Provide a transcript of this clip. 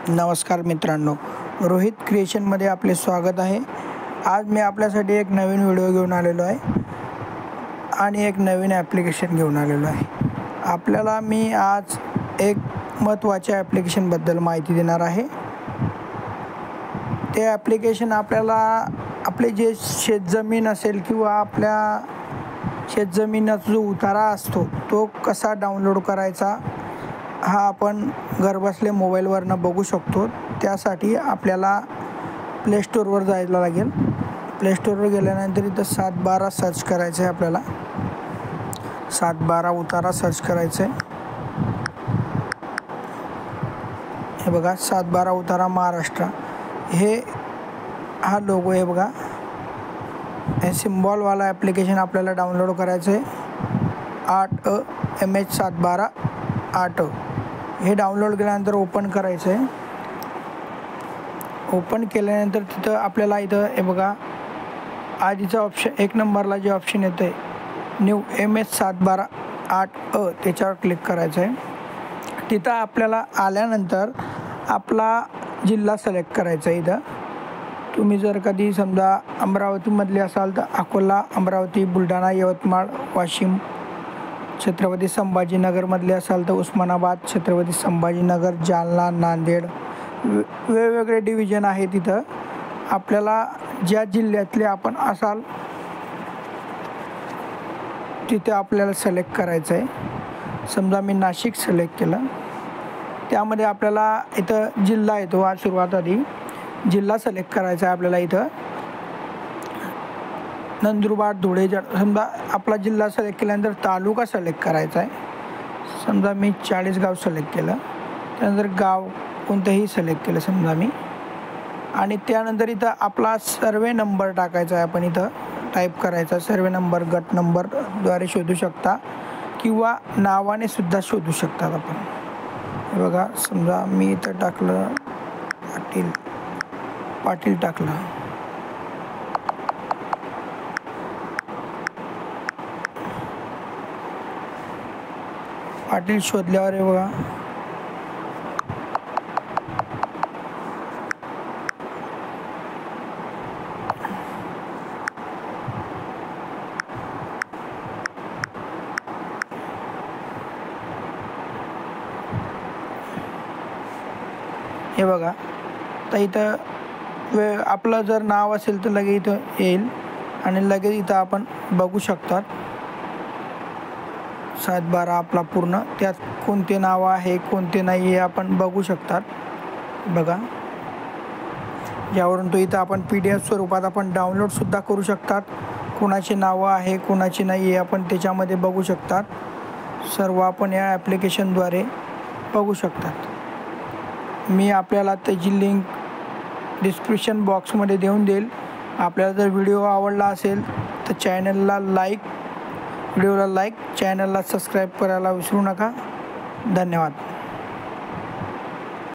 नमस्कार मित्रांनो, रोहित क्रिएशनमध्ये आपले स्वागत आहे। आज मी आपल्यासाठी एक नवीन व्हिडिओ घेऊन आलेलो आहे आणि एक नवीन ॲप्लिकेशन घेऊन आलेलो आहे। आपल्याला मी आज एक महत्त्वाच्या ॲप्लिकेशनबद्दल माहिती देणार आहे। ते ॲप्लिकेशन आपल्याला आपले जे शेतजमीन असेल किंवा आपल्या शेतजमिनीचा जो उतारा असतो तो कसा डाउनलोड करायचा हा आपण घरबसल्या मोबाईलवरनं बघू शकतो। त्यासाठी आपल्याला प्ले स्टोअरवर जायला लागेल। प्ले स्टोअरवर गेल्यानंतर इथं 712 सर्च करायचं आहे। आपल्याला 712 उतारा सर्च करायचं आहे। हे बघा 712 उतारा महाराष्ट्र, हे हा लोगो आहे बघा। हे सिम्बॉलवाला ॲप्लिकेशन आपल्याला डाउनलोड करायचं आहे। 8 MH712 8 हे डाउनलोड केल्यानंतर ओपन करायचं आहे। ओपन केल्यानंतर तिथं आपल्याला इथं हे बघा आधीचा ऑप्शन 1 नंबरला जे ऑप्शन येतं आहे न्यू MH712 8 त्याच्यावर क्लिक करायचं आहे। तिथं आपल्याला आल्यानंतर आपला जिल्हा सिलेक्ट करायचा आहे। इथं तुम्ही जर कधी समजा अमरावतीमधले असाल तर अकोला, अमरावती, बुलढाणा, यवतमाळ, वाशिम, छत्रपती संभाजीनगरमधले असाल तर उस्मानाबाद, छत्रपती संभाजीनगर, जालना, नांदेड, वेगवेगळे डिव्हिजन आहे। तिथं आपल्याला ज्या जिल्ह्यातले आपण असाल तिथे आपल्याला सिलेक्ट करायचं आहे। समजा मी नाशिक सिलेक्ट केलं, त्यामध्ये आपल्याला इथं जिल्हा येतो। आज सुरुवात आधी जिल्हा सिलेक्ट करायचा आहे आपल्याला। इथं नंदुरबार, धुळे, समजा आपला जिल्हा सिलेक्ट केल्यानंतर तालुका सिलेक्ट करायचा आहे। समजा मी 40गाव सिलेक्ट केलं, त्यानंतर गाव कोणतंही सिलेक्ट केलं समजा मी, आणि त्यानंतर इथं आपला सर्वे नंबर टाकायचा आहे। आपण इथं टाईप करायचा सर्वे नंबर, गट नंबरद्वारे शोधू शकता किंवा नावाने सुद्धा शोधू शकतात आपण। हे बघा समजा मी इथं टाकलं पाटील टाकलं, पाटील शोधल्यावर हे बघा हे बघा तर इथं आपलं जर नाव असेल तर लगेच इथं येईल आणि लगेच इथं आपण बघू शकतात 712 आपला पूर्ण, त्यात कोणते नाव आहे कोणते नाही हे आपण बघू शकतात। बघा यावरून तो इथं आपण PDF स्वरूपात आपण डाउनलोडसुद्धा करू शकतात। कोणाची नावं आहे कोणाची नाही हे आपण त्याच्यामध्ये बघू शकतात। सर्व आपण या ॲप्लिकेशनद्वारे बघू शकतात। मी आपल्याला त्याची लिंक डिस्क्रिप्शन बॉक्समध्ये देऊन देईल। आपल्याला जर व्हिडिओ आवडला असेल तर व्हिडिओला लाईक, चॅनलला सबस्क्राईब करायला विसरू नका। धन्यवाद।